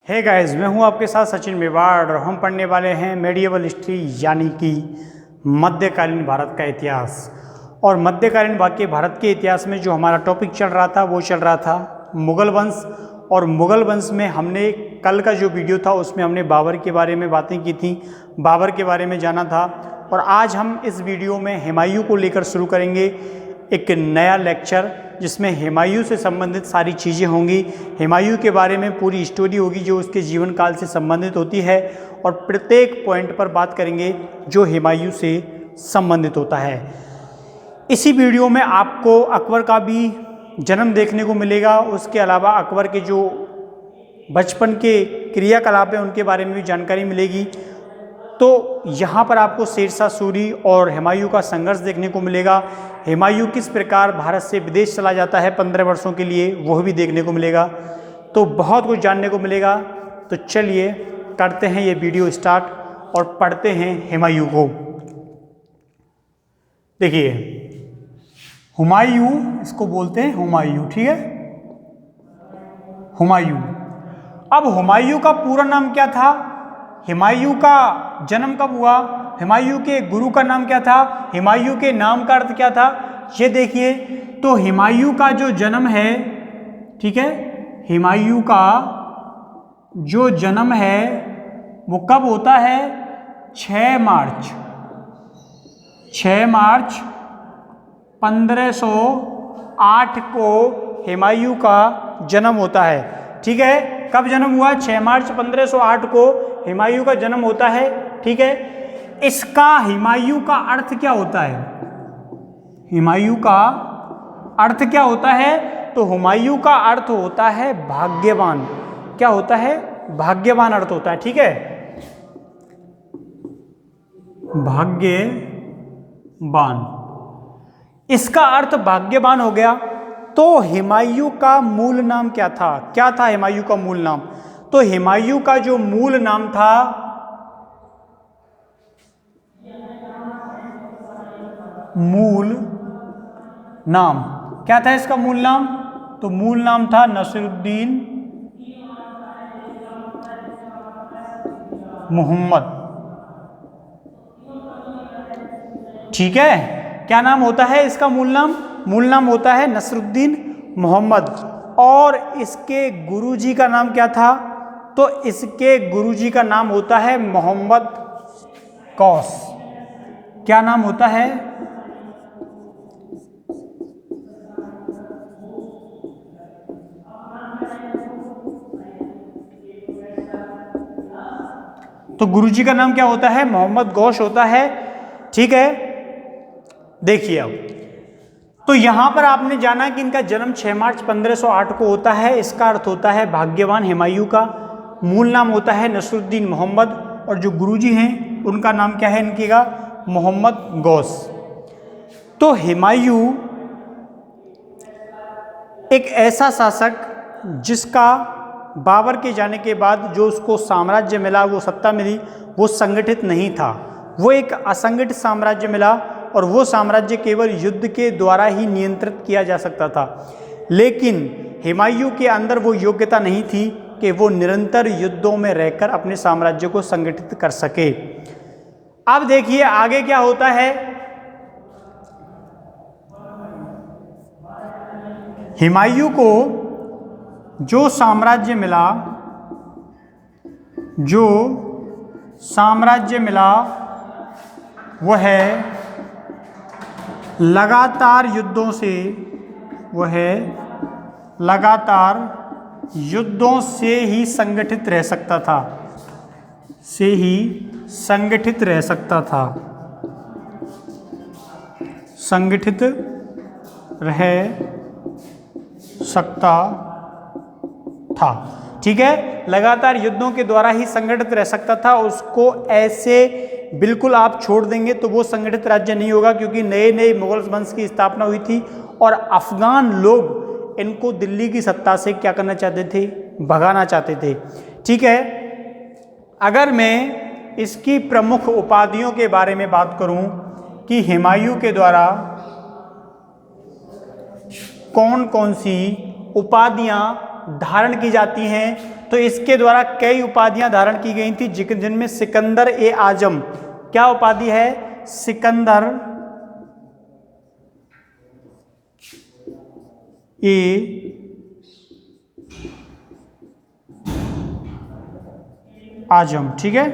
Hey guys, मैं हूं आपके साथ सचिन मेवाड़ और हम पढ़ने वाले हैं मेडिएवल हिस्ट्री यानी कि मध्यकालीन भारत का इतिहास। और मध्यकालीन भारत के इतिहास में जो हमारा टॉपिक चल रहा था वो चल रहा था मुगल वंश। और मुगल वंश में हमने कल का जो वीडियो था उसमें हमने बाबर के बारे में बातें की थी, बाबर के बारे में जाना था। और आज हम इस वीडियो में हुमायूं को लेकर शुरू करेंगे एक नया लेक्चर जिसमें हुमायूं से संबंधित सारी चीज़ें होंगी। हुमायूं के बारे में पूरी स्टोरी होगी जो उसके जीवन काल से संबंधित होती है और प्रत्येक पॉइंट पर बात करेंगे जो हुमायूं से संबंधित होता है। इसी वीडियो में आपको अकबर का भी जन्म देखने को मिलेगा, उसके अलावा अकबर के जो बचपन के क्रियाकलाप हैं उनके बारे में भी जानकारी मिलेगी। तो यहाँ पर आपको शेरशाह सूरी और हुमायूं का संघर्ष देखने को मिलेगा। हुमायूं किस प्रकार भारत से विदेश चला जाता है 15 वर्षों के लिए, वह भी देखने को मिलेगा। तो बहुत कुछ जानने को मिलेगा। तो चलिए करते हैं ये वीडियो स्टार्ट और पढ़ते हैं हुमायूं को। देखिए, हुमायूं इसको बोलते हैं हुमायूं, ठीक है, हुमायूं। अब हुमायूं का पूरा नाम क्या था, हुमायूं का जन्म कब हुआ, हुमायूं के गुरु का नाम क्या था, हुमायूं के नाम का अर्थ क्या था, ये देखिए। तो हुमायूं का जो जन्म है, ठीक है, हुमायूं का जो जन्म है वो कब होता है, 6 मार्च 1508 को हुमायूं का जन्म होता है। ठीक है, कब जन्म हुआ, 6 मार्च 1508 को हुमायूं का जन्म होता है। ठीक है, इसका हुमायूं का अर्थ क्या होता है, हुमायूं का अर्थ क्या होता है, तो हुमायूं का अर्थ होता है भाग्यवान। क्या होता है, भाग्यवान अर्थ होता है। ठीक है, भाग्यवान, इसका अर्थ भाग्यवान हो गया। तो हुमायूं का मूल नाम क्या था, क्या था हुमायूं का मूल नाम, तो हुमायूं का जो मूल नाम था मूल नाम क्या था, इसका मूल नाम, तो मूल नाम था नसीरुद्दीन मोहम्मद। ठीक है, क्या नाम होता है इसका मूल नाम, मूल नाम होता है नसीरुद्दीन मोहम्मद। और इसके गुरुजी का नाम क्या था, तो इसके गुरुजी का नाम होता है मोहम्मद गौस। क्या नाम होता है, तो गुरुजी का नाम क्या होता है, मोहम्मद गौस होता है। ठीक है, देखिए अब तो यहां पर आपने जाना कि इनका जन्म 6 मार्च 1508 को होता है। इसका अर्थ होता है भाग्यवान। हुमायूं का मूल नाम होता है नसीरुद्दीन मोहम्मद और जो गुरुजी हैं उनका नाम क्या है इनके का, मोहम्मद गौस। तो हुमायूं एक ऐसा शासक जिसका बाबर के जाने के बाद जो उसको साम्राज्य मिला, वो सत्ता मिली, वो संगठित नहीं था, वो एक असंगठित साम्राज्य मिला और वो साम्राज्य केवल युद्ध के द्वारा ही नियंत्रित किया जा सकता था। लेकिन हुमायूं के अंदर वो योग्यता नहीं थी कि वो निरंतर युद्धों में रहकर अपने साम्राज्य को संगठित कर सके। अब देखिए आगे क्या होता है, हुमायूं को जो साम्राज्य मिला, जो साम्राज्य मिला वह है लगातार युद्धों से, वह लगातार युद्धों से ही संगठित रह सकता था, से ही संगठित रह सकता था, संगठित रह सकता था। ठीक है, लगातार युद्धों के द्वारा ही संगठित रह सकता था। उसको ऐसे बिल्कुल आप छोड़ देंगे तो वो संगठित राज्य नहीं होगा, क्योंकि नए नए मुगल वंश की स्थापना हुई थी और अफगान लोग इनको दिल्ली की सत्ता से क्या करना चाहते थे, भगाना चाहते थे। ठीक है, अगर मैं इसकी प्रमुख उपाधियों के बारे में बात करूं कि हुमायूं के द्वारा कौन कौन सी उपाधियां धारण की जाती हैं, तो इसके द्वारा कई उपाधियां धारण की गई थी, जिनमें सिकंदर ए आजम, क्या उपाधि है, सिकंदर ए आजम। ठीक है,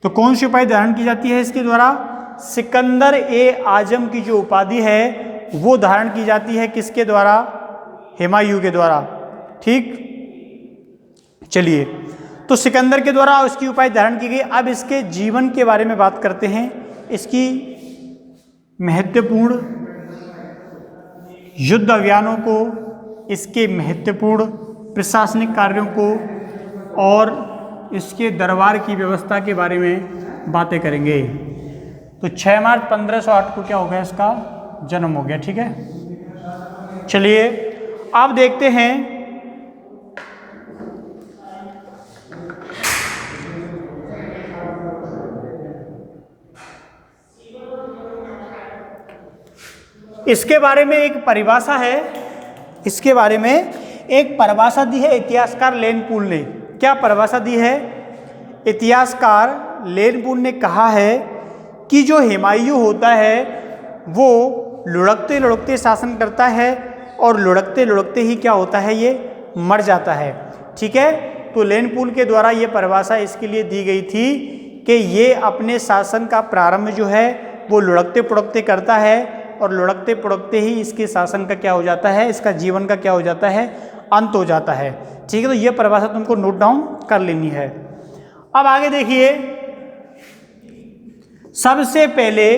तो कौन सी उपाधि धारण की जाती है इसके द्वारा, सिकंदर ए आजम की जो उपाधि है वो धारण की जाती है किसके द्वारा, हुमायूं के द्वारा। ठीक, चलिए, तो सिकंदर के द्वारा उसकी उपाधि धारण की गई। अब इसके जीवन के बारे में बात करते हैं, इसकी महत्वपूर्ण युद्ध अभियानों को, इसके महत्वपूर्ण प्रशासनिक कार्यों को और इसके दरबार की व्यवस्था के बारे में बातें करेंगे। तो 6 मार्च 1508 को क्या हो गया, इसका जन्म हो गया। ठीक है, चलिए अब देखते हैं इसके बारे में एक परिभाषा है, इसके बारे में एक परिभाषा दी है इतिहासकार लेनपूल ने। क्या परिभाषा दी है, इतिहासकार लेनपूल ने कहा है कि जो हुमायूं होता है वो लुढ़कते लुढ़कते शासन करता है और लुढ़कते लुढ़कते ही क्या होता है, ये मर जाता है। ठीक है, तो लेनपूल के द्वारा ये परिभाषा इसके लिए दी गई थी कि ये अपने शासन का प्रारंभ जो है वो लुढ़कते पुढ़कते करता है और लुढ़कते पुढ़कते ही इसके शासन का क्या हो जाता है, इसका जीवन का क्या हो जाता है, अंत हो जाता है। ठीक है, तो ये परिभाषा तुमको नोट डाउन कर लेनी है। अब आगे देखिए, सबसे पहले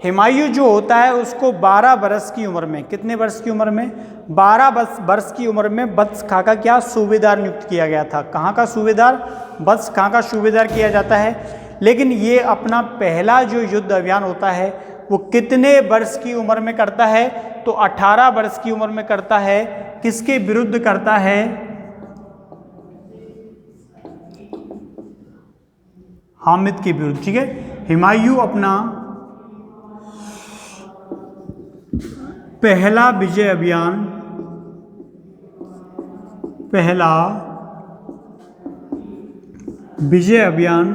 हुमायूं जो होता है उसको 12 वर्ष की उम्र में, कितने वर्ष की उम्र में, 12 वर्ष की उम्र में बख्श खां का क्या सूबेदार नियुक्त किया गया था। कहाँ का सूबेदार, बख्श खां का सूबेदार किया जाता है। लेकिन ये अपना पहला जो युद्ध अभियान होता है वो कितने वर्ष की उम्र में करता है, तो 18 वर्ष की उम्र में करता है। किसके विरुद्ध करता है, हामिद के विरुद्ध। ठीक है, हुमायूं अपना पहला विजय अभियान, पहला विजय अभियान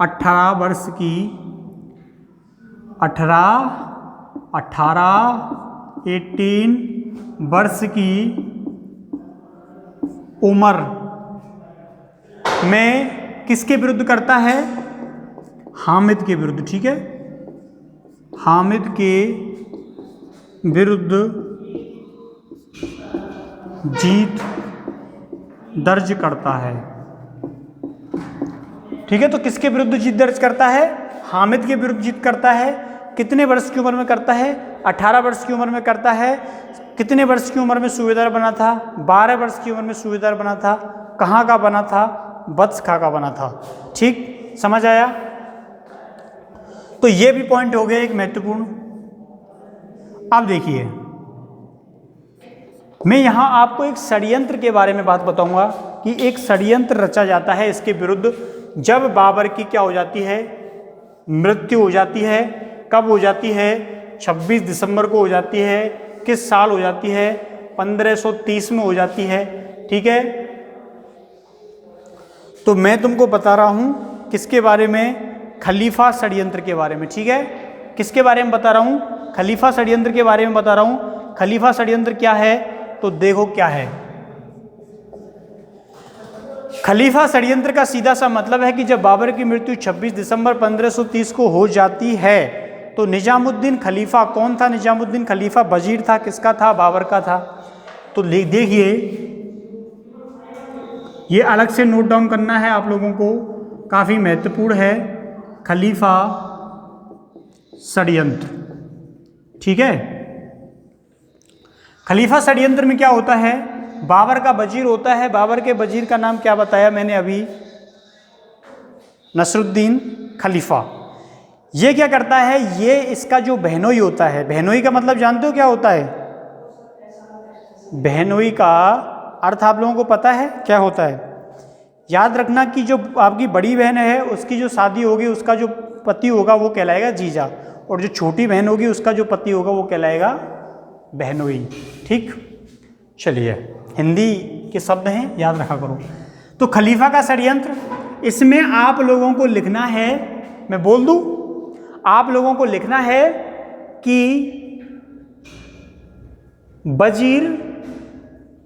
18 वर्ष की 18 वर्ष की उम्र में किसके विरुद्ध करता है, हामिद के विरुद्ध। ठीक है, हामिद के विरुद्ध जीत दर्ज करता है। ठीक है, तो किसके विरुद्ध जीत दर्ज करता है, हामिद के विरुद्ध जीत करता है। कितने वर्ष की उम्र में करता है, 18 वर्ष की उम्र में करता है। कितने वर्ष की उम्र में सूबेदार बना था, 12 वर्ष की उम्र में सूबेदार बना था। कहाँ का बना था, बख्श खां का बना था। ठीक, समझ आया। तो ये भी पॉइंट हो गया एक महत्वपूर्ण। अब देखिए, मैं यहां आपको एक षड्यंत्र के बारे में बात बताऊंगा कि एक षड्यंत्र रचा जाता है इसके विरुद्ध जब बाबर की क्या हो जाती है, मृत्यु हो जाती है। कब हो जाती है, 26 दिसंबर को हो जाती है। किस साल हो जाती है, 1530 में हो जाती है। ठीक है, तो मैं तुमको बता रहा हूं किसके बारे में, खलीफा षड्यंत्र के बारे में। ठीक है, किसके बारे में बता रहा हूं, खलीफा षड्यंत्र के बारे में बता रहा हूं। खलीफा षड्यंत्र क्या है, तो देखो क्या है। खलीफा षड्यंत्र का सीधा सा मतलब है कि जब बाबर की मृत्यु 26 दिसंबर 1530 को हो जाती है तो निजामुद्दीन खलीफा, कौन था निजामुद्दीन खलीफा, वजीर था, किसका था, बाबर का था। तो देखिए, ये अलग से नोट डाउन करना है आप लोगों को, काफ़ी महत्वपूर्ण है खलीफा षड्यंत्र। ठीक है, खलीफा षड्यंत्र में क्या होता है, बाबर का वजीर होता है। बाबर के वजीर का नाम क्या बताया मैंने अभी, नसरुद्दीन खलीफा। ये क्या करता है, ये इसका जो बहनोई होता है, बहनोई का मतलब जानते हो क्या होता है, बहनोई का अर्थ आप लोगों को पता है क्या होता है। याद रखना कि जो आपकी बड़ी बहन है उसकी जो शादी होगी उसका जो पति होगा वो कहलाएगा जीजा, और जो छोटी बहन होगी उसका जो पति होगा वो कहलाएगा बहनोई। ठीक, चलिए, हिंदी के शब्द हैं, याद रखा करो। तो खलीफा का षड्यंत्र, इसमें आप लोगों को लिखना है, मैं बोल दूं, आप लोगों को लिखना है कि वजीर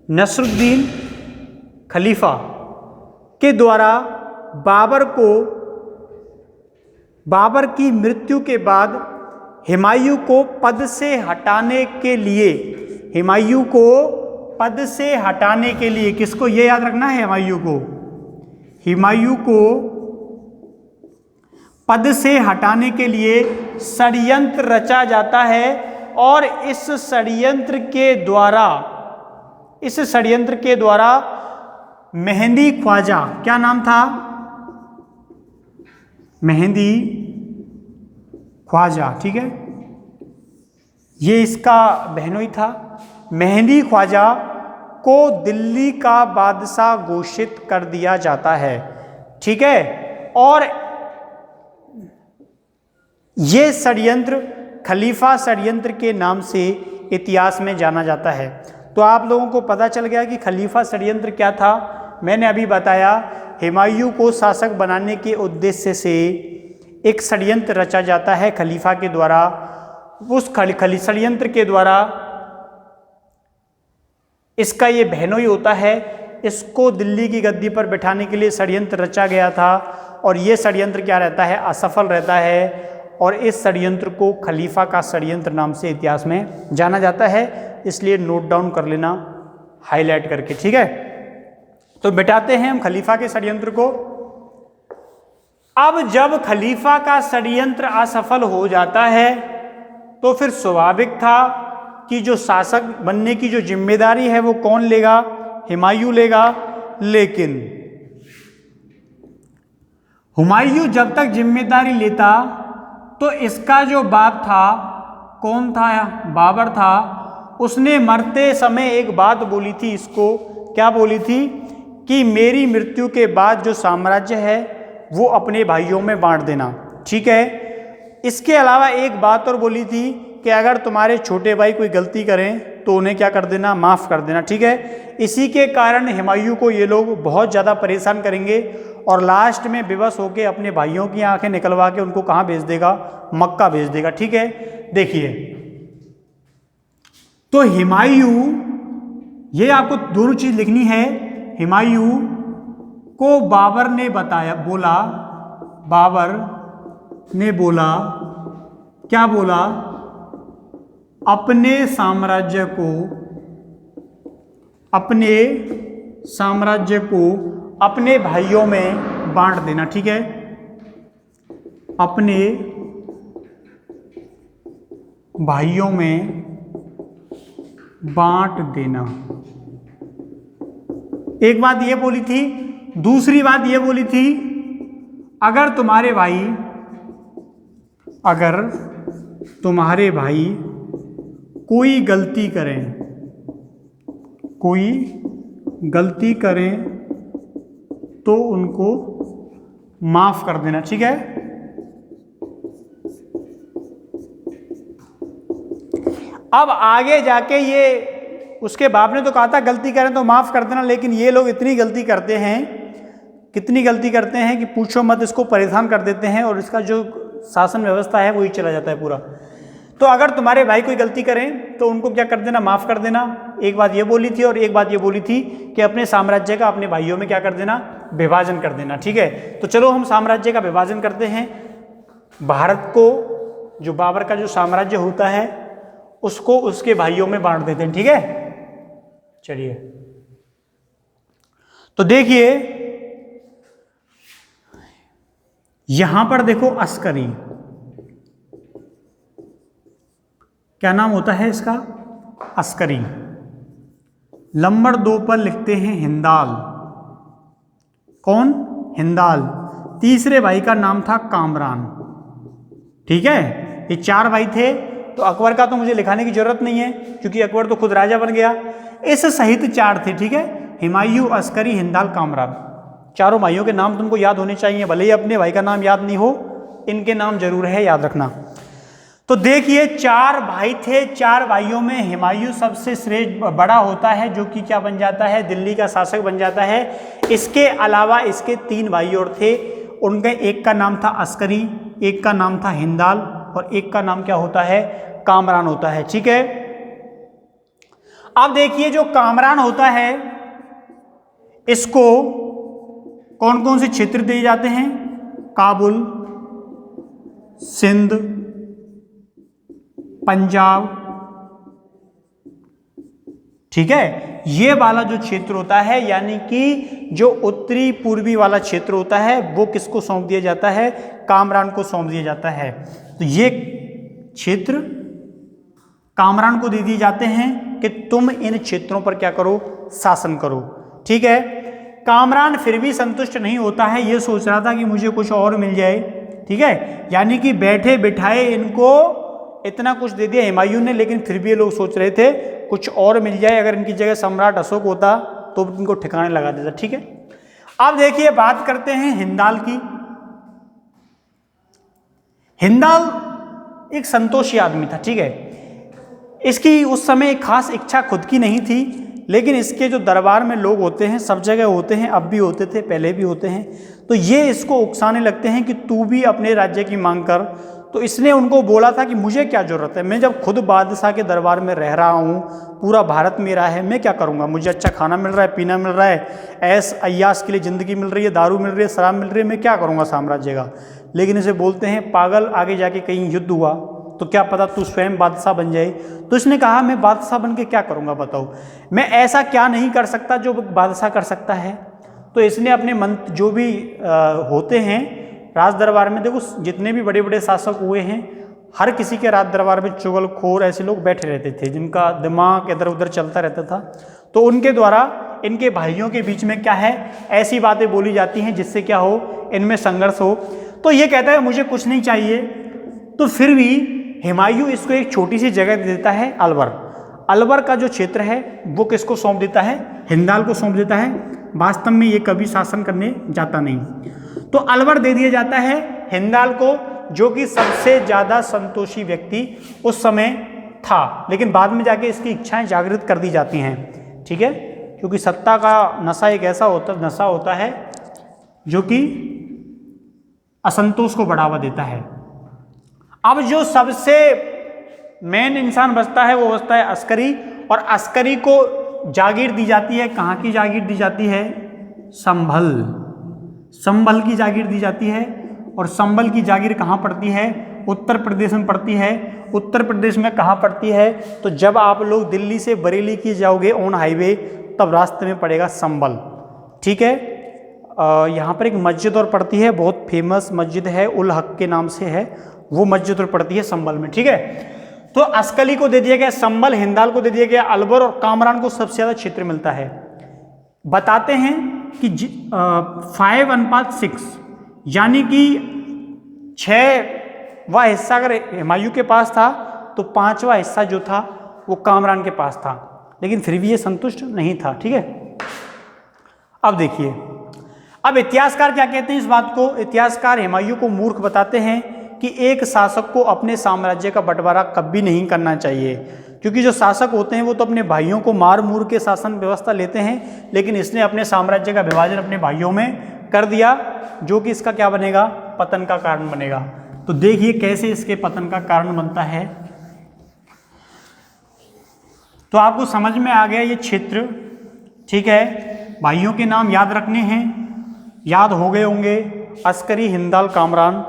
नसरुद्दीन खलीफा के द्वारा बाबर की मृत्यु के बाद हुमायूं को पद से हटाने के लिए, किसको, ये याद रखना है, हुमायूं को पद से हटाने के लिए षड्यंत्र रचा जाता है। और इस षड्यंत्र के द्वारा मेहंदी ख्वाजा, क्या नाम था, मेहंदी ख्वाजा, ठीक है, ये इसका बहनोई था, मेहंदी ख्वाजा को दिल्ली का बादशाह घोषित कर दिया जाता है, ठीक है। और ये षड्यंत्र खलीफा षड्यंत्र के नाम से इतिहास में जाना जाता है। तो आप लोगों को पता चल गया कि खलीफा षड्यंत्र क्या था। मैंने अभी बताया, हुमायूं को शासक बनाने के उद्देश्य से एक षड्यंत्र रचा जाता है खलीफा के द्वारा। उस षड्यंत्र के द्वारा इसका ये बहनोई होता है, इसको दिल्ली की गद्दी पर बैठाने के लिए षड्यंत्र रचा गया था। और ये षड्यंत्र क्या रहता है, असफल रहता है। और इस षड्यंत्र को खलीफा का षड्यंत्र नाम से इतिहास में जाना जाता है। इसलिए नोट डाउन कर लेना हाईलाइट करके, ठीक है। तो बिठाते हैं हम खलीफा के षड्यंत्र को। अब जब खलीफा का षड्यंत्र असफल हो जाता है तो फिर स्वाभाविक था कि जो शासक बनने की जो जिम्मेदारी है वो कौन लेगा, हुमायूं लेगा। लेकिन हुमायूं जब तक जिम्मेदारी लेता तो इसका जो बाप था, कौन था, बाबर था, उसने मरते समय एक बात बोली थी इसको, क्या बोली थी, कि मेरी मृत्यु के बाद जो साम्राज्य है वो अपने भाइयों में बांट देना, ठीक है। इसके अलावा एक बात और बोली थी कि अगर तुम्हारे छोटे भाई कोई गलती करें तो उन्हें क्या कर देना, माफ़ कर देना, ठीक है। इसी के कारण हुमायूं को ये लोग बहुत ज़्यादा परेशान करेंगे और लास्ट में बेबस होकर अपने भाइयों की आंखें निकलवा के उनको कहाँ भेज देगा, मक्का भेज देगा, ठीक है। देखिए, तो हुमायूं, ये आपको दोनों चीज़ लिखनी है। हुमायूं को बाबर ने बोला, क्या बोला, अपने साम्राज्य को अपने भाइयों में बांट देना, ठीक है, अपने भाइयों में बांट देना। एक बात ये बोली थी। दूसरी बात ये बोली थी, अगर तुम्हारे भाई कोई गलती करें तो उनको माफ कर देना, ठीक है। अब आगे जाके ये, उसके बाप ने तो कहा था गलती करें तो माफ कर देना, लेकिन ये लोग इतनी गलती करते हैं, कितनी गलती करते हैं कि पूछो मत, इसको परेशान कर देते हैं और इसका जो शासन व्यवस्था है वही चला जाता है पूरा। तो अगर तुम्हारे भाई कोई गलती करें तो उनको क्या कर देना, माफ़ कर देना। एक बात ये बोली थी। और एक बात ये बोली थी कि अपने साम्राज्य का अपने भाइयों में क्या कर देना, विभाजन कर देना, ठीक है। तो चलो हम साम्राज्य का विभाजन करते हैं। भारत को, जो बाबर का जो साम्राज्य होता है उसको उसके भाइयों में बांट देते हैं, ठीक है। चलिए, तो देखिए यहां पर देखो, अस्करी, क्या नाम होता है इसका, अस्करी। नंबर 2 पर लिखते हैं हिंदाल। कौन, हिंदाल। तीसरे भाई का नाम था कामरान, ठीक है। ये 4 भाई थे। तो अकबर का तो मुझे लिखाने की जरूरत नहीं है क्योंकि अकबर तो खुद राजा बन गया। इस सहित 4 थे, ठीक है, हुमायूं, अस्करी, हिंदाल, कामरान। चारों भाइयों के नाम तुमको याद होने चाहिए, भले ही अपने भाई का नाम याद नहीं हो, इनके नाम जरूर है, याद रखना। तो देखिए 4 भाई थे, 4 भाइयों में हुमायूं सबसे श्रेष्ठ बड़ा होता है, जो कि क्या बन जाता है, दिल्ली का शासक बन जाता है। इसके अलावा इसके 3 भाई और थे, उनके एक का नाम था अस्करी, एक का नाम था हिंदाल और एक का नाम क्या होता है, कामरान होता है। ठीक है, अब देखिए जो कामरान होता है इसको कौन कौन से क्षेत्र दिए जाते हैं, काबुल, सिंध, पंजाब। ठीक है, ये वाला जो क्षेत्र होता है, यानी कि जो उत्तरी पूर्वी वाला क्षेत्र होता है, वो किसको सौंप दिया जाता है, कामरान को सौंप दिया जाता है। तो ये क्षेत्र कामरान को दे दिए जाते हैं कि तुम इन क्षेत्रों पर क्या करो, शासन करो। ठीक है, कामरान फिर भी संतुष्ट नहीं होता है, ये सोच रहा था कि मुझे कुछ और मिल जाए। ठीक है, यानी कि बैठे बिठाए इनको इतना कुछ दे दिया हुमायूं ने, लेकिन फिर भी ये लोग सोच रहे थे कुछ और मिल जाए, अगर इनकी जगह सम्राट अशोक होता तो इनको ठिकाने लगा देता। ठीक है, अब देखिए बात करते हैं हिंदाल की। हिंदाल एक संतोषी आदमी था। ठीक है, इसकी उस समय एक खास इच्छा खुद की नहीं थी, लेकिन इसके जो दरबार में लोग होते हैं, सब जगह होते हैं, अब भी होते थे, पहले भी होते हैं, तो ये इसको उकसाने लगते हैं कि तू भी अपने राज्य की मांग कर। तो इसने उनको बोला था कि मुझे क्या ज़रूरत है, मैं जब खुद बादशाह के दरबार में रह रहा हूँ, पूरा भारत मेरा है, मैं क्या करूँगा, मुझे अच्छा खाना मिल रहा है, पीना मिल रहा है, ऐस अय्यास के लिए ज़िंदगी मिल रही है, दारू मिल रही है, शराब मिल रही है, मैं क्या करूँगा साम्राज्य का। लेकिन इसे बोलते हैं पागल, आगे जाके कहीं युद्ध हुआ तो क्या पता तू स्वयं बादशाह बन जाए। तो इसने कहा मैं बादशाह बन के क्या करूँगा बताओ, मैं ऐसा क्या नहीं कर सकता जो बादशाह कर सकता है। तो इसने अपने मंत्र जो भी होते हैं राज दरबार में, देखो जितने भी बड़े बड़े शासक हुए हैं, हर किसी के राज दरबार में चुगलखोर ऐसे लोग बैठे रहते थे जिनका दिमाग इधर उधर चलता रहता था। तो उनके द्वारा इनके भाइयों के बीच में क्या है, ऐसी बातें बोली जाती हैं जिससे क्या हो, इनमें संघर्ष हो। तो ये कहता है मुझे कुछ नहीं चाहिए, तो फिर भी हुमायूं इसको एक छोटी सी जगह दे देता है, अलवर। अलवर का जो क्षेत्र है वो किसको सौंप देता है, हिंदाल को सौंप देता है। वास्तव में ये कभी शासन करने जाता नहीं, तो अलवर दे दिया जाता है हिंदाल को, जो कि सबसे ज़्यादा संतोषी व्यक्ति उस समय था। लेकिन बाद में जाके इसकी इच्छाएं जागृत कर दी जाती हैं। ठीक है, क्योंकि सत्ता का नशा एक ऐसा नशा होता है जो कि असंतोष को बढ़ावा देता है। अब जो सबसे मेन इंसान बचता है वो बचता है अस्करी, और अस्करी को जागीर दी जाती है, कहाँ की जागीर दी जाती है, संभल। संभल की जागीर दी जाती है, और संभल की जागीर कहाँ पड़ती है, उत्तर प्रदेश में पड़ती है। उत्तर प्रदेश में कहाँ पड़ती है, तो जब आप लोग दिल्ली से बरेली की जाओगे ऑन हाईवे, तब रास्ते में पड़ेगा संभल। ठीक है, यहाँ पर एक मस्जिद और पड़ती है, बहुत फेमस मस्जिद है, उल हक के नाम से है, वो मस्जिद और पड़ती है संभल में। ठीक है, तो अस्कली को दे दिया गया संभल, हिंदाल को दे दिया गया अलवर, और कामरान को सबसे ज़्यादा क्षेत्र मिलता है। बताते हैं कि 5:6, यानी कि 6वां हिस्सा अगर हुमायूं के पास था तो 5वां हिस्सा जो था वो कामरान के पास था, लेकिन फिर भी ये संतुष्ट नहीं था। ठीक है, अब देखिए, अब इतिहासकार क्या कहते हैं इस बात को। इतिहासकार हुमायूं को मूर्ख बताते हैं कि एक शासक को अपने साम्राज्य का बंटवारा कभी नहीं करना चाहिए, क्योंकि जो शासक होते हैं वो तो अपने भाइयों को मार मूर के शासन व्यवस्था लेते हैं, लेकिन इसने अपने साम्राज्य का विभाजन अपने भाइयों में कर दिया, जो कि इसका क्या बनेगा, पतन का कारण बनेगा। तो देखिए कैसे इसके पतन का कारण बनता है। तो आपको समझ में आ गया ये क्षेत्र। ठीक है, भाइयों के नाम याद रखने हैं, याद हो गए होंगे, अस्करी, हिंदाल, कामरान।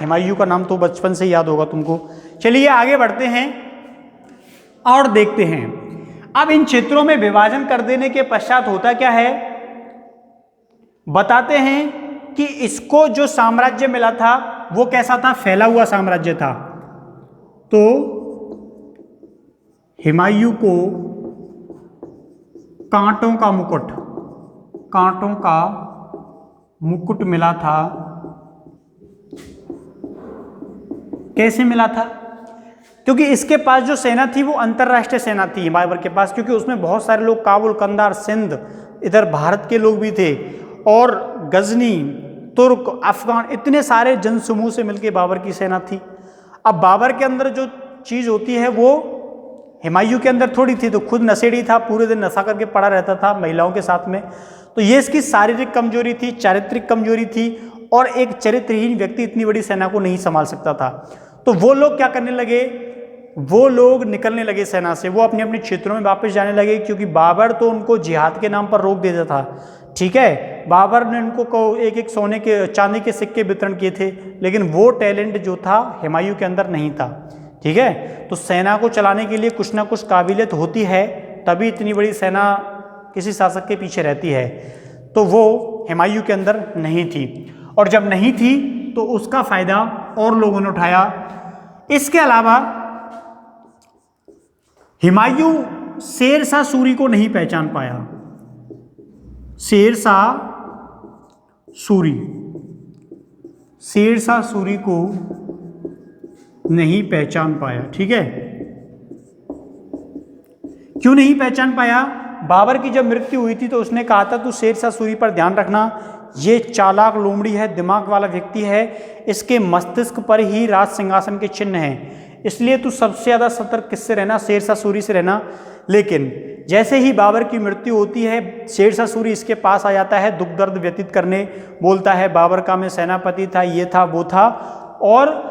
हुमायूं का नाम तो बचपन से याद होगा तुमको। चलिए आगे बढ़ते हैं और देखते हैं। अब इन क्षेत्रों में विभाजन कर देने के पश्चात होता क्या है, बताते हैं कि इसको जो साम्राज्य मिला था वो कैसा था, फैला हुआ साम्राज्य था। तो हुमायूं को कांटों का मुकुट मिला था। कैसे मिला था, क्योंकि इसके पास जो सेना थी वो अंतर्राष्ट्रीय सेना थी बाबर के पास, क्योंकि उसमें बहुत सारे लोग, काबुल, कंधार, सिंध, इधर भारत के लोग भी थे, और गजनी, तुर्क, अफगान, इतने सारे जनसमूह से मिलकर बाबर की सेना थी। अब बाबर के अंदर जो चीज़ होती है वो हुमायूं के अंदर थोड़ी थी, तो खुद नशेड़ी था, पूरे दिन नशा करके पड़ा रहता था महिलाओं के साथ में, तो ये इसकी शारीरिक कमजोरी थी, चारित्रिक कमजोरी थी, और एक चरित्रहीन व्यक्ति इतनी बड़ी सेना को नहीं संभाल सकता था। तो वो लोग क्या करने लगे, वो लोग निकलने लगे सेना से, वो अपने अपने क्षेत्रों में वापस जाने लगे, क्योंकि बाबर तो उनको जिहाद के नाम पर रोक देता था। ठीक है, बाबर ने उनको एक एक सोने के चांदी के सिक्के वितरण किए थे, लेकिन वो टैलेंट जो था हुमायूं के अंदर नहीं था। ठीक है, तो सेना को चलाने के लिए कुछ ना कुछ काबिलियत होती है, तभी इतनी बड़ी सेना किसी शासक के पीछे रहती है, तो वो हुमायूं के अंदर नहीं थी, और जब नहीं थी तो उसका फायदा और लोगों ने उठाया। इसके अलावा हुमायूं शेरशाह सूरी को नहीं पहचान पाया, शेरशाह सूरी को नहीं पहचान पाया। ठीक है, क्यों नहीं पहचान पाया? बाबर की जब मृत्यु हुई थी तो उसने कहा था तू शेरशाह सूरी पर ध्यान रखना, ये चालाक लोमड़ी है, दिमाग वाला व्यक्ति है, इसके मस्तिष्क पर ही राज सिंहासन के चिन्ह हैं, इसलिए तू सबसे ज़्यादा सतर्क किससे रहना, शेरशाह सूरी से रहना। लेकिन जैसे ही बाबर की मृत्यु होती है, शेरशाह सूरी इसके पास आ जाता है दुख दर्द व्यतीत करने, बोलता है बाबर का मैं सेनापति था, ये था वो था, और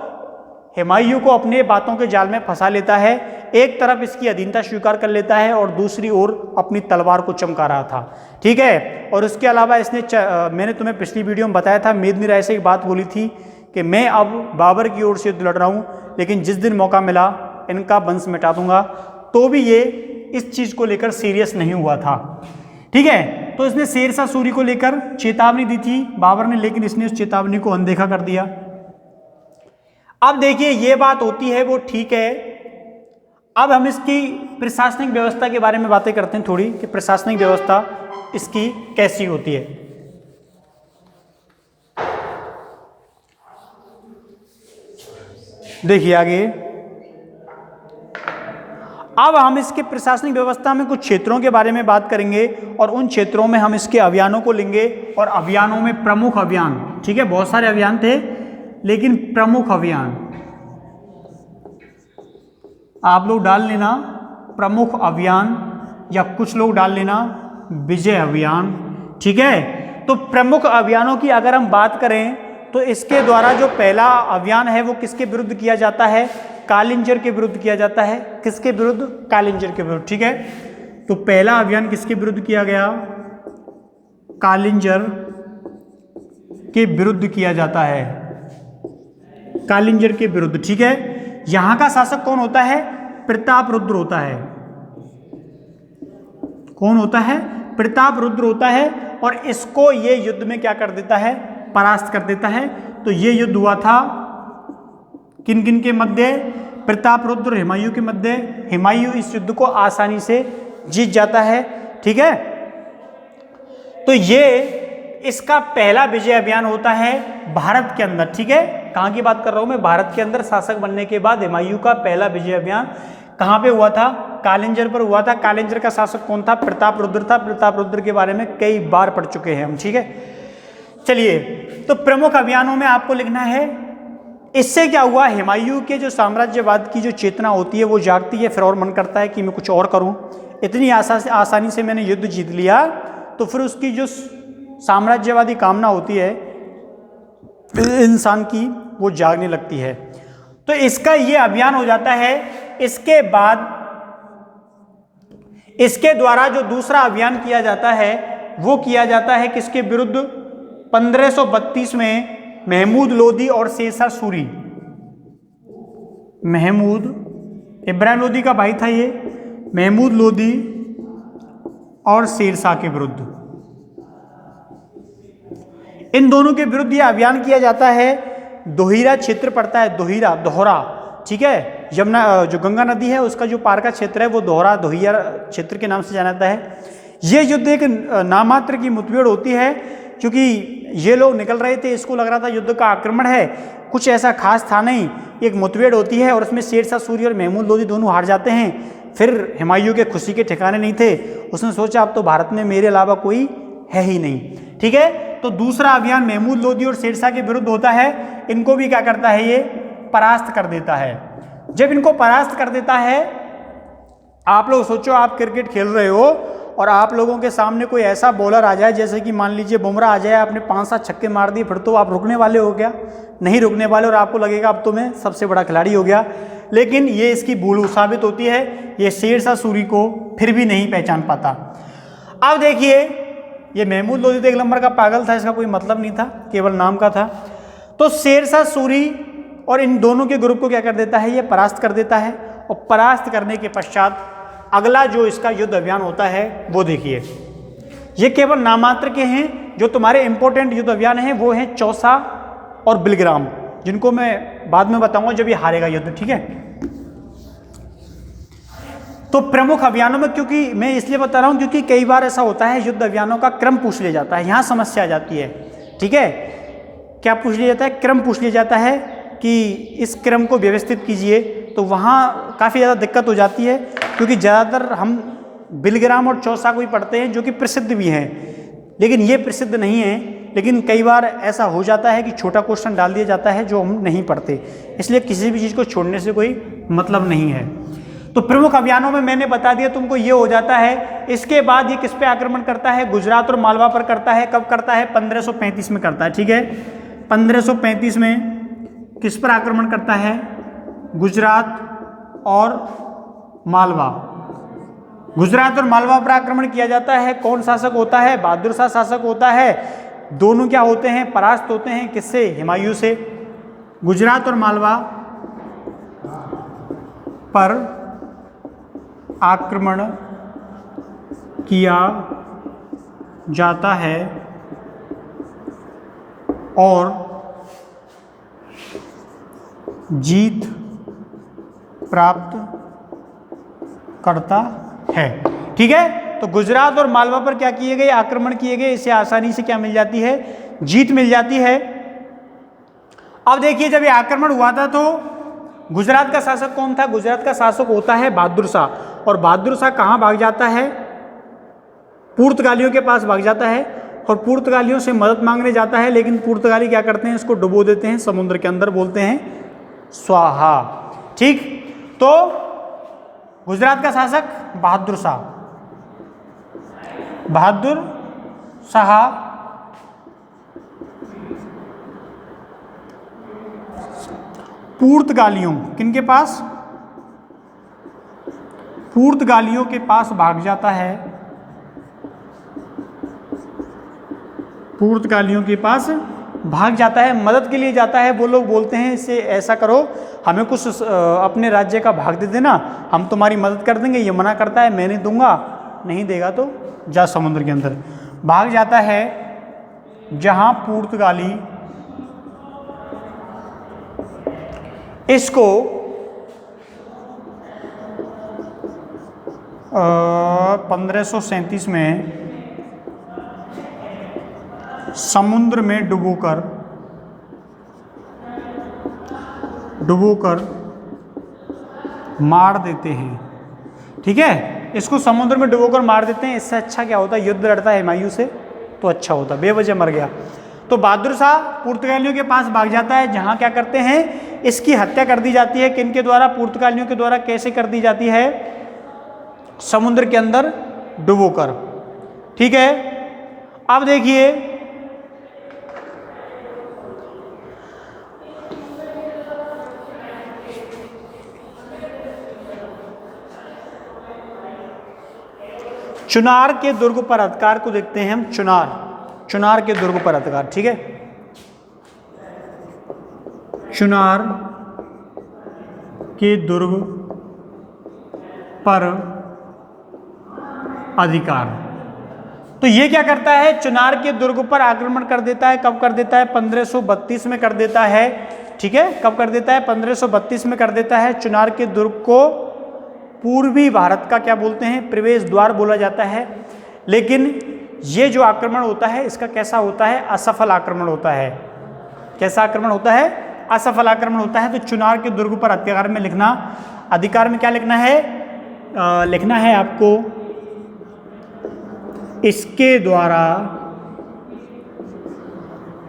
हुमायूं को अपने बातों के जाल में फंसा लेता है। एक तरफ इसकी अधीनता स्वीकार कर लेता है और दूसरी ओर अपनी तलवार को चमका रहा था। ठीक है, और उसके अलावा इसने मैंने तुम्हें पिछली वीडियो में बताया था, मेदनी राय से एक बात बोली थी कि मैं अब बाबर की ओर से युद्ध लड़ रहा हूँ, लेकिन जिस दिन मौका मिला इनका वंश मिटा दूंगा, तो भी ये इस चीज़ को लेकर सीरियस नहीं हुआ था। ठीक है, तो इसने शेरशाह सूरी को लेकर चेतावनी दी थी बाबर ने, लेकिन इसने उस चेतावनी को अनदेखा कर दिया। अब देखिए ये बात होती है वो ठीक है, अब हम इसकी प्रशासनिक व्यवस्था के बारे में बातें करते हैं थोड़ी, कि प्रशासनिक व्यवस्था इसकी कैसी होती है। देखिए आगे, अब हम इसके प्रशासनिक व्यवस्था में कुछ क्षेत्रों के बारे में बात करेंगे, और उन क्षेत्रों में हम इसके अभियानों को लेंगे, और अभियानों में प्रमुख अभियान, ठीक है, बहुत सारे अभियान थे, लेकिन प्रमुख अभियान आप लोग डाल लेना प्रमुख अभियान, या कुछ लोग डाल लेना विजय अभियान। ठीक है, तो प्रमुख अभियानों की अगर हम बात करें तो इसके द्वारा जो पहला अभियान है वो किसके विरुद्ध किया जाता है, कालिंजर के विरुद्ध किया जाता है। किसके विरुद्ध? कालिंजर के विरुद्ध। ठीक है, तो पहला अभियान किसके विरुद्ध किया गया? कालिंजर के विरुद्ध किया जाता है, कालिंजर के विरुद्ध। ठीक है, यहां का शासक कौन होता है? प्रतापरुद्र होता है। कौन होता है? प्रतापरुद्र होता है, और इसको ये युद्ध में क्या कर देता है? परास्त कर देता है। तो ये युद्ध हुआ था किन किन के मध्य? प्रतापरुद्र हुमायूं के मध्य। हुमायूं इस युद्ध को आसानी से जीत जाता है। ठीक है, तो ये इसका पहला विजय अभियान होता है भारत के अंदर। ठीक है, कहाँ की बात कर रहा हूं मैं? भारत के अंदर शासक बनने के बाद हुमायूं का पहला विजय अभियान कहाँ पे हुआ था? कालिंजर पर हुआ था। कालिंजर का शासक कौन था? प्रतापरुद्र था। प्रतापरुद्र के बारे में कई बार पढ़ चुके हैं हम। ठीक है, चलिए, तो प्रमुख अभियानों में आपको लिखना है। इससे क्या हुआ? हुमायूं के जो साम्राज्यवाद की जो चेतना होती है वो जागती है, फिर और मन करता है कि मैं कुछ और करूं। इतनी आसानी से मैंने युद्ध जीत लिया, तो फिर उसकी जो साम्राज्यवादी कामना होती है इंसान की, वो जागने लगती है। तो इसका ये अभियान हो जाता है। इसके बाद इसके द्वारा जो दूसरा अभियान किया जाता है वो किया जाता है किसके विरुद्ध? 1532 में महमूद लोदी और शेरशाह सूरी। महमूद, इब्राहिम लोदी का भाई था ये, महमूद लोदी और शेरशाह के विरुद्ध, इन दोनों के विरुद्ध यह अभियान किया जाता है। दोहिरा क्षेत्र पड़ता है, दोहरा। ठीक है, यमुना जो गंगा नदी है उसका जो पार का क्षेत्र है वो दोहिरा क्षेत्र के नाम से जाना जाता है। ये युद्ध एक नामात्र की मुठभेड़ होती है, क्योंकि ये लोग निकल रहे थे, इसको लग रहा था युद्ध का आक्रमण है, कुछ ऐसा खास था नहीं, एक मुठभेड़ होती है और उसमें शेरशाह सूरी और महमूद लोदी दोनों हार जाते हैं। फिर हुमायूं के खुशी के ठिकाने नहीं थे, उसने सोचा अब तो भारत में मेरे अलावा कोई है ही नहीं। ठीक है, तो दूसरा अभियान महमूद लोदी और शेरशाह के विरुद्ध होता है। इनको भी क्या करता है? ये परास्त कर देता है। जब इनको परास्त कर देता है, आप लोग सोचो आप क्रिकेट खेल रहे हो और आप लोगों के सामने कोई ऐसा बॉलर आ जाए, जैसे कि मान लीजिए बुमराह आ जाए, आपने 5-7 छक्के मार दिए, फिर तो आप रुकने वाले हो क्या? नहीं रुकने वाले, और आपको लगेगा अब तो मैं सबसे बड़ा खिलाड़ी हो गया। लेकिन ये इसकी भूल साबित होती है, ये शेरशाह सूरी को फिर भी नहीं पहचान पाता। अब देखिए, ये महमूद लोधी तो 1 नंबर का पागल था, इसका कोई मतलब नहीं था, केवल नाम का था। तो शेरशाह सूरी और इन दोनों के ग्रुप को क्या कर देता है, ये परास्त कर देता है। और परास्त करने के पश्चात अगला जो इसका युद्ध अभियान होता है वो देखिए। ये केवल नामात्र के हैं, जो तुम्हारे इंपॉर्टेंट युद्ध अभियान हैं वो हैं चौसा और बिलग्राम, जिनको मैं बाद में बताऊंगा जब ये हारेगा युद्ध, ठीक है। तो प्रमुख अभियानों में, क्योंकि मैं इसलिए बता रहा हूं क्योंकि कई बार ऐसा होता है युद्ध अभियानों का क्रम पूछ लिया जाता है, यहां समस्या आ जाती है, ठीक है। क्या पूछ लिया जाता है? क्रम पूछ लिया जाता है कि इस क्रम को व्यवस्थित कीजिए, तो वहाँ काफ़ी ज़्यादा दिक्कत हो जाती है, क्योंकि ज़्यादातर हम बिलग्राम और चौसा को ही पढ़ते हैं, जो कि प्रसिद्ध भी हैं, लेकिन ये प्रसिद्ध नहीं है। लेकिन कई बार ऐसा हो जाता है कि छोटा क्वेश्चन डाल दिया जाता है जो हम नहीं पढ़ते, इसलिए किसी भी चीज़ को छोड़ने से कोई मतलब नहीं है। तो प्रमुख अभियानों में मैंने बता दिया तुमको, ये हो जाता है। इसके बाद ये किस पे आक्रमण करता है? गुजरात और मालवा पर करता है। कब करता है? 1535 में करता है, ठीक है। 1535 में किस पर आक्रमण करता है? गुजरात और मालवा। गुजरात और मालवा पर आक्रमण किया जाता है। कौन शासक होता है? बहादुर शाह शासक होता है। दोनों क्या होते हैं? परास्त होते हैं। किससे? हुमायूं से। गुजरात और मालवा पर आक्रमण किया जाता है और जीत प्राप्त करता है, ठीक है। तो गुजरात और मालवा पर क्या किए गए? आक्रमण किए गए। इसे आसानी से क्या मिल जाती है? जीत मिल जाती है। अब देखिए, जब ये आक्रमण हुआ था तो गुजरात का शासक कौन था? गुजरात का शासक होता है बहादुर शाह। और बहादुर शाह कहाँ भाग जाता है? पुर्तगालियों के पास भाग जाता है और पुर्तगालियों से मदद मांगने जाता है। लेकिन पुर्तगाली क्या करते हैं? इसको डुबो देते हैं समुद्र के अंदर, बोलते हैं स्वाहा, ठीक। तो गुजरात का शासक बहादुर शाह। बहादुर शाह पुर्तगालियों, किनके पास? पुर्तगालियों के पास भाग जाता है। पुर्तगालियों के पास भाग जाता है, मदद के लिए जाता है। वो लोग बोलते हैं इसे ऐसा करो, हमें कुछ अपने राज्य का भाग दे देना, हम तुम्हारी मदद कर देंगे। ये मना करता है, मैं नहीं दूंगा, नहीं देगा तो जा समुद्र के अंदर। भाग जाता है जहां पुर्तगाली इसको 1537 में समुद्र में डुबोकर मार देते हैं, ठीक है। इसको समुद्र में डुबोकर मार देते हैं। इससे अच्छा क्या होता है? युद्ध लड़ता है हुमायूं से तो अच्छा होता, बेवजह मर गया। तो बहादुर शाह पुर्तगालियों के पास भाग जाता है, जहां क्या करते हैं? इसकी हत्या कर दी जाती है। किनके द्वारा? पुर्तगालियों के द्वारा। कैसे कर दी जाती है? समुद्र के अंदर डुबोकर, ठीक है। अब देखिए, चुनार के दुर्ग पर अधिकार को देखते हैं हम। चुनार के दुर्ग पर अधिकार, ठीक है। चुनार के दुर्ग पर अधिकार। तो ये क्या करता है? चुनार के दुर्ग पर आक्रमण कर देता है। कब कर देता है? 1532 में कर देता है, ठीक है। कब कर देता है? 1532 में कर देता है। चुनार के दुर्ग को पूर्वी भारत का क्या बोलते हैं? प्रवेश द्वार बोला जाता है। लेकिन ये जो आक्रमण होता है इसका कैसा होता है? असफल आक्रमण होता है। कैसा आक्रमण होता है? असफल आक्रमण होता है। तो चुनार के दुर्ग पर अधिकार में लिखना, अधिकार में क्या लिखना है? लिखना है आपको, इसके द्वारा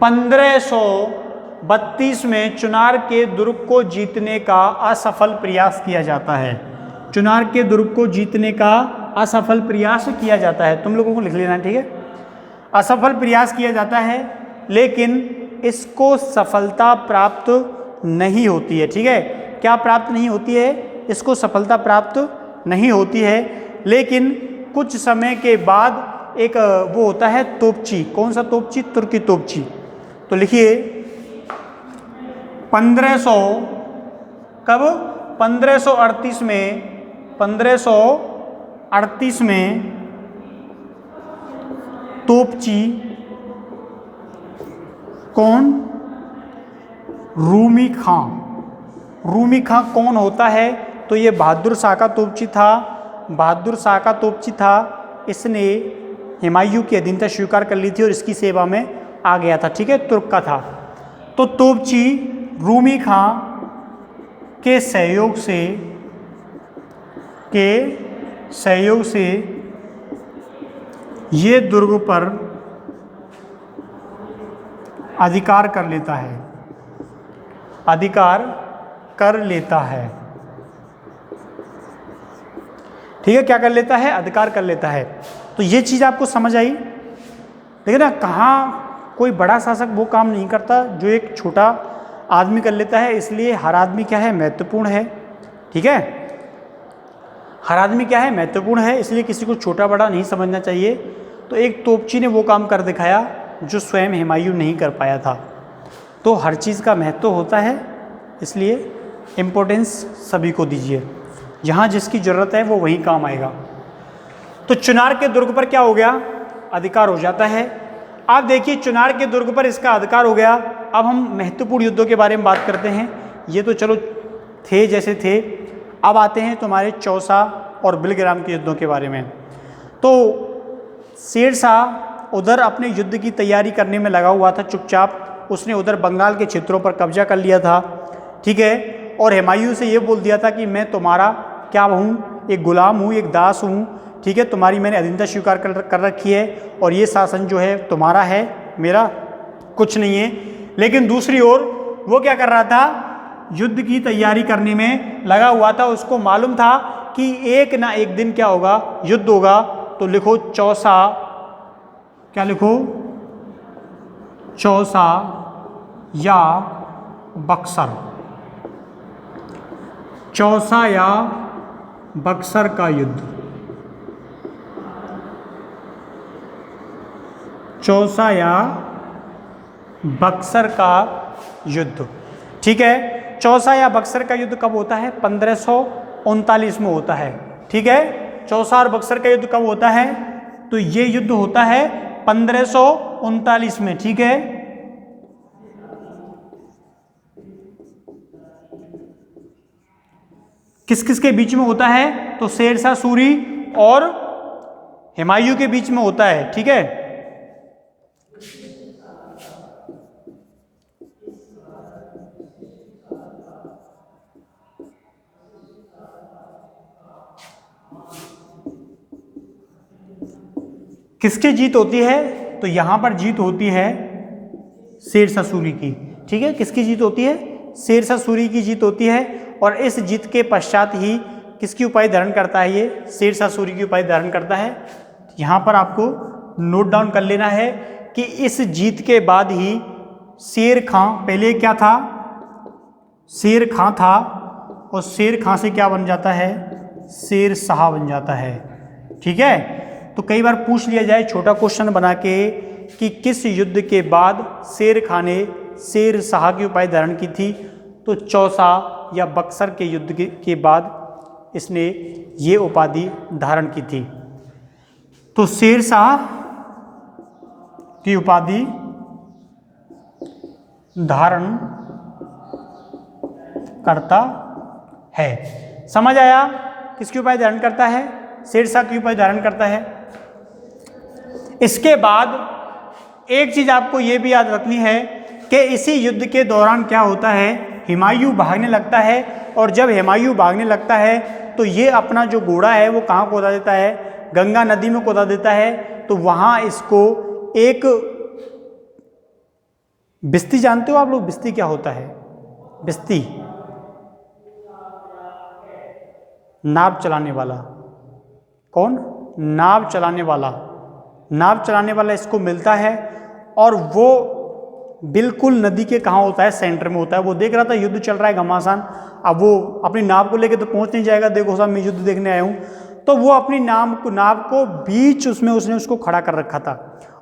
1500 32 में चुनार के दुर्ग को जीतने का असफल प्रयास किया जाता है। चुनार के दुर्ग को जीतने का असफल प्रयास किया जाता है, तुम लोगों को लिख लेना, ठीक है। असफल प्रयास किया जाता है, लेकिन इसको सफलता प्राप्त नहीं होती है, ठीक है। क्या प्राप्त नहीं होती है? इसको सफलता प्राप्त नहीं होती है, लेकिन कुछ समय के बाद एक वो होता है तोपची। कौन सा तोपची? तुर्की तोपची। तो लिखिए 1500 कब? 1538 में, 1538 में तोपची कौन? रूमी खां। रूमी खां कौन होता है? तो ये बहादुर शाह का तोपची था। बहादुर शाह का तोपची था, इसने हुमायूं की अधीनता स्वीकार कर ली थी और इसकी सेवा में आ गया था, ठीक है। तुर्क का था। तो तोपची रूमी खां के सहयोग से ये दुर्ग पर अधिकार कर लेता है, अधिकार कर लेता है, ठीक है। क्या कर लेता है? अधिकार कर लेता है। तो ये चीज़ आपको समझ आई। देखिए ना, कहाँ कोई बड़ा शासक वो काम नहीं करता जो एक छोटा आदमी कर लेता है। इसलिए हर आदमी क्या है? महत्वपूर्ण है, ठीक है। हर आदमी क्या है? महत्वपूर्ण है, इसलिए किसी को छोटा बड़ा नहीं समझना चाहिए। तो एक तोपची ने वो काम कर दिखाया जो स्वयं हुमायूं नहीं कर पाया था। तो हर चीज़ का महत्व होता है, इसलिए इम्पोर्टेंस सभी को दीजिए। जहाँ जिसकी ज़रूरत है वो वहीं काम आएगा। तो चुनार के दुर्ग पर क्या हो गया? अधिकार हो जाता है। आप देखिए, चुनार के दुर्ग पर इसका अधिकार हो गया। अब हम महत्वपूर्ण युद्धों के बारे में बात करते हैं। ये तो चलो थे जैसे थे। अब आते हैं तुम्हारे चौसा और बिलग्राम के युद्धों के बारे में। तो शेर शाह उधर अपने युद्ध की तैयारी करने में लगा हुआ था चुपचाप। उसने उधर बंगाल के क्षेत्रों पर कब्जा कर लिया था, ठीक है। और हुमायूं से ये बोल दिया था कि मैं तुम्हारा क्या हूँ? एक गुलाम हूँ, एक दास हूँ, ठीक है। तुम्हारी मैंने अधीनता स्वीकार कर रखी है और ये शासन जो है तुम्हारा है, मेरा कुछ नहीं है। लेकिन दूसरी ओर वो क्या कर रहा था? युद्ध की तैयारी करने में लगा हुआ था। उसको मालूम था कि एक ना एक दिन क्या होगा? युद्ध होगा। तो लिखो चौसा। क्या लिखो? चौसा या बक्सर। चौसा या बक्सर का युद्ध। चौसा या बक्सर का युद्ध, ठीक है। चौसा या बक्सर का युद्ध कब होता है? 1539 में होता है, ठीक है। चौसा और बक्सर का युद्ध कब होता है? तो ये युद्ध होता है 1539 में, ठीक है। किस किस के बीच में होता है? तो शेर शाह सूरी और हुमायूं के बीच में होता है, ठीक है। किसकी जीत होती है? तो यहां पर जीत होती है शेर शाह सूरी की, ठीक है। किसकी जीत होती है? शेर शाह सूरी की जीत होती है। और इस जीत के पश्चात ही किसकी उपाधि धारण करता है? ये शेर शाह सूरी की उपाधि धारण करता है। यहाँ पर आपको नोट डाउन कर लेना है कि इस जीत के बाद ही शेर खां, पहले क्या था? शेर खां था, और शेर खां से क्या बन जाता है? शेर शाह बन जाता है, ठीक है। तो कई बार पूछ लिया जाए छोटा क्वेश्चन बना के कि किस युद्ध के बाद शेर खां ने शेर शाह की उपाधि धारण की थी? तो चौसा या बक्सर के युद्ध के बाद इसने ये उपाधि धारण की थी। तो शेर शाह की उपाधि धारण करता है। समझ आया? किसकी उपाधि धारण करता है? शेर शाह की उपाधि धारण करता है। इसके बाद एक चीज आपको यह भी याद रखनी है कि इसी युद्ध के दौरान क्या होता है? हुमायूं भागने लगता है, और जब हुमायूं भागने लगता है तो ये अपना जो घोड़ा है वो कहाँ कूदा देता है? गंगा नदी में कूदा देता है। तो वहाँ इसको एक बिस्ती जानते हो आप लोग? बिस्ती क्या होता है? बिस्ती नाव चलाने वाला। कौन? नाव चलाने वाला। नाव चलाने वाला इसको मिलता है और वो बिल्कुल नदी के कहाँ होता है? सेंटर में होता है। वो देख रहा था युद्ध चल रहा है घमासान, अब वो अपनी नाव को लेके तो पहुंच नहीं जाएगा, देखो साहब मैं युद्ध देखने आया हूँ, तो वो अपनी नाव को बीच उसमें उसने उसको खड़ा कर रखा था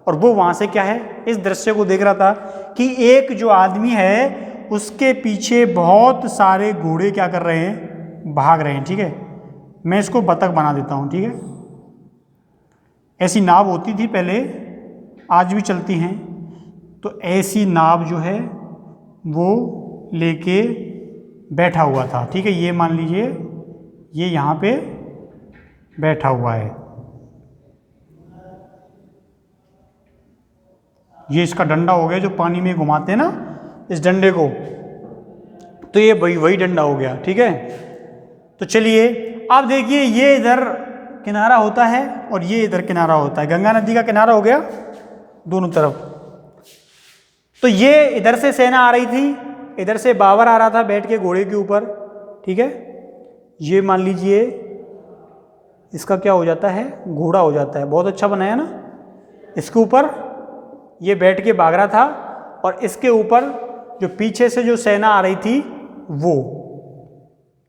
और वो वहाँ से क्या है, इस दृश्य को देख रहा था कि एक जो आदमी है उसके पीछे बहुत सारे घोड़े क्या कर रहे हैं? भाग रहे हैं। ठीक है, मैं इसको बतख बना देता हूँ। ठीक है, ऐसी नाव होती थी पहले, आज भी चलती हैं। तो ऐसी नाव जो है वो लेके बैठा हुआ था। ठीक है, ये मान लीजिए ये यहाँ पे बैठा हुआ है, ये इसका डंडा हो गया जो पानी में घुमाते हैं ना इस डंडे को, तो ये वही डंडा हो गया। ठीक है, तो चलिए आप देखिए, ये इधर किनारा होता है और ये इधर किनारा होता है, गंगा नदी का किनारा हो गया दोनों तरफ। तो ये इधर से सेना आ रही थी, इधर से बाबर आ रहा था बैठ के घोड़े के ऊपर। ठीक है, ये मान लीजिए इसका क्या हो जाता है? घोड़ा हो जाता है। बहुत अच्छा बनाया ना। इसके ऊपर ये बैठ के भाग रहा था और इसके ऊपर जो पीछे से जो सेना आ रही थी वो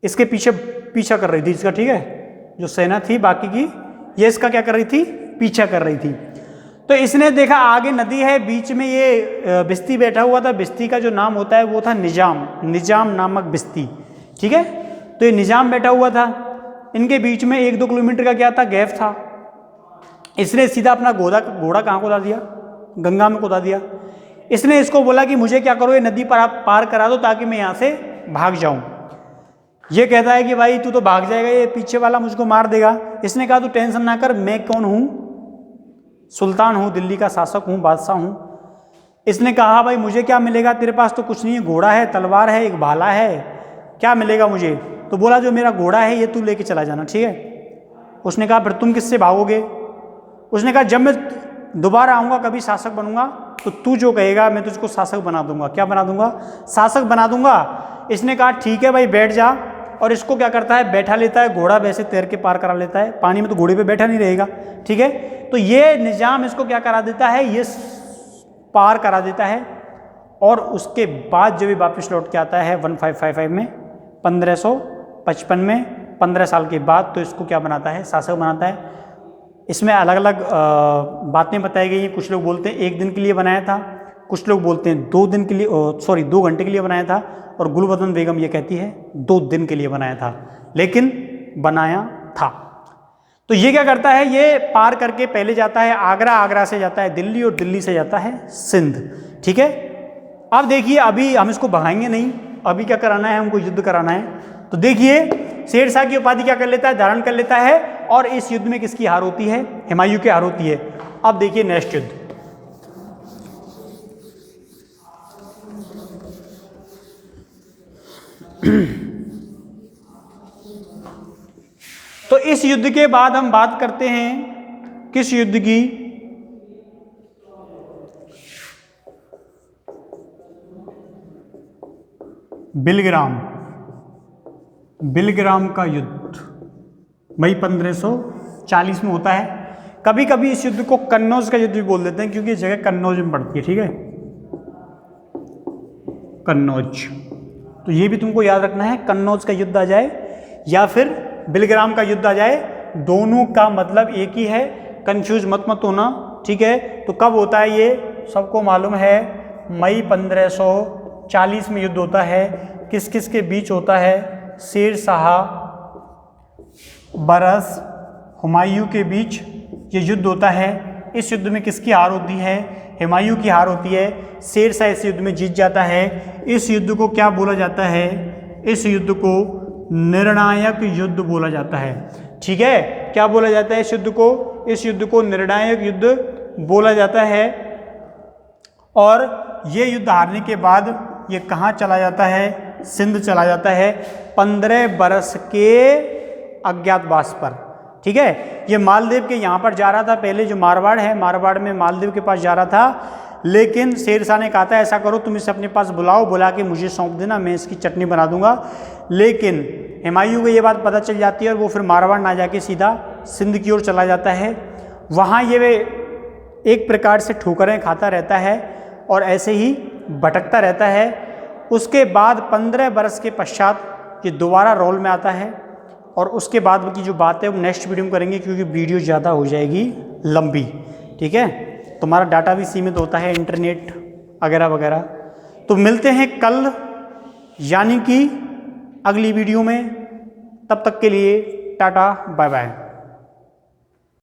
इसके पीछे पीछा कर रही थी इसका। ठीक है, जो सेना थी बाकी की, ये इसका क्या कर रही थी? पीछा कर रही थी। तो इसने देखा आगे नदी है, बीच में ये बिस्ती बैठा हुआ था। बिस्ती का जो नाम होता है वो था निजाम, निजाम नामक बिस्ती। ठीक है, तो ये निजाम बैठा हुआ था, इनके बीच में 1-2 किलोमीटर का क्या था? गैप था। इसने सीधा अपना घोड़ा कहाँ कुदा दिया? गंगा में कुदा दिया। इसने इसको बोला कि मुझे क्या करो, ये नदी पार करा दो ताकि मैं यहाँ से भाग जाऊँ। ये कहता है कि भाई तू तो भाग जाएगा, ये पीछे वाला मुझको मार देगा। इसने कहा तू टेंशन ना कर, मैं कौन हूँ? सुल्तान हूँ, दिल्ली का शासक हूँ, बादशाह हूँ। इसने कहा भाई मुझे क्या मिलेगा, तेरे पास तो कुछ नहीं है, घोड़ा है, तलवार है, एक भाला है, क्या मिलेगा मुझे? तो बोला जो मेरा घोड़ा है ये तू लेके चला जाना। ठीक है, उसने कहा फिर तुम किससे भागोगे? उसने कहा जब मैं दोबारा आऊँगा कभी शासक बनूंगा तो तू जो कहेगा मैं तुझको शासक बना दूंगा। क्या बना दूंगा? शासक बना दूंगा। इसने कहा ठीक है भाई बैठ जा, और इसको क्या करता है? बैठा लेता है, घोड़ा वैसे तैर के पार करा लेता है, पानी में तो घोड़े पे बैठा नहीं रहेगा। ठीक है, तो ये निजाम इसको क्या करा देता है? ये पार करा देता है और उसके बाद जब ये वापस लौट के आता है 1555 में, 1555 में, 15 साल के बाद, तो इसको क्या बनाता है? शासक बनाता है। इसमें अलग अलग बातें बताई गई हैं। कुछ लोग बोलते हैं 1 दिन के लिए बनाया था, कुछ लोग बोलते हैं 2 दिन के लिए, 2 घंटे के लिए बनाया था, और गुलबदन बेगम ये कहती है 2 दिन के लिए बनाया था, लेकिन बनाया था। तो ये क्या करता है? ये पार करके पहले जाता है आगरा, आगरा से जाता है दिल्ली, और दिल्ली से जाता है सिंध। ठीक है, अब देखिए अभी हम इसको भगाएंगे नहीं, अभी क्या कराना है? हमको युद्ध कराना है। तो देखिए शेरशाह की उपाधि क्या कर लेता है? धारण कर लेता है, और इस युद्ध में किसकी हार होती है? हुमायूं की हार होती है। अब देखिए नेक्स्ट युद्ध। तो इस युद्ध के बाद हम बात करते हैं किस युद्ध की? बिलग्राम, बिलग्राम का युद्ध मई 1540 में होता है। कभी कभी इस युद्ध को कन्नौज का युद्ध भी बोल देते हैं, क्योंकि ये जगह कन्नौज में पड़ती है। ठीक है, कन्नौज, तो ये भी तुमको याद रखना है, कन्नौज का युद्ध आ जाए या फिर बिलग्राम का युद्ध आ जाए, दोनों का मतलब एक ही है, कंफ्यूज मत होना। ठीक है, तो कब होता है ये सबको मालूम है, मई 1540 में युद्ध होता है। किस किस के बीच होता है? शेरशाह बरस हुमायूं के बीच ये युद्ध होता है। इस युद्ध में किसकी हार होती है? हुमायूं की हार होती है। शेरशाह इस युद्ध में जीत जाता है। इस युद्ध को क्या बोला जाता है? इस युद्ध को निर्णायक युद्ध बोला जाता है। ठीक है, क्या बोला जाता है इस युद्ध को? इस युद्ध को निर्णायक युद्ध बोला जाता है। और ये युद्ध हारने के बाद ये कहाँ चला जाता है? सिंध चला जाता है 15 बरस के अज्ञातवास पर। ठीक है, ये मालदीव के यहाँ पर जा रहा था, पहले जो मारवाड़ है, मारवाड़ में मालदीव के पास जा रहा था। लेकिन शेरशाह ने कहा था ऐसा करो तुम इसे अपने पास बुलाओ, बुला के मुझे सौंप देना, मैं इसकी चटनी बना दूंगा। लेकिन हुमायूं को ये बात पता चल जाती है और वो फिर मारवाड़ ना जाके सीधा सिंध की ओर चला जाता है। वहाँ ये वे एक प्रकार से ठोकरें खाता रहता है और ऐसे ही भटकता रहता है। उसके बाद 15 बरस के पश्चात ये दोबारा रोल में आता है और उसके बाद की जो बात है वो नेक्स्ट वीडियो में करेंगे, क्योंकि वीडियो ज़्यादा हो जाएगी लंबी। ठीक है, तुम्हारा डाटा भी सीमित होता है, इंटरनेट वगैरह वगैरह। तो मिलते हैं कल यानी कि अगली वीडियो में, तब तक के लिए टाटा बाय बाय।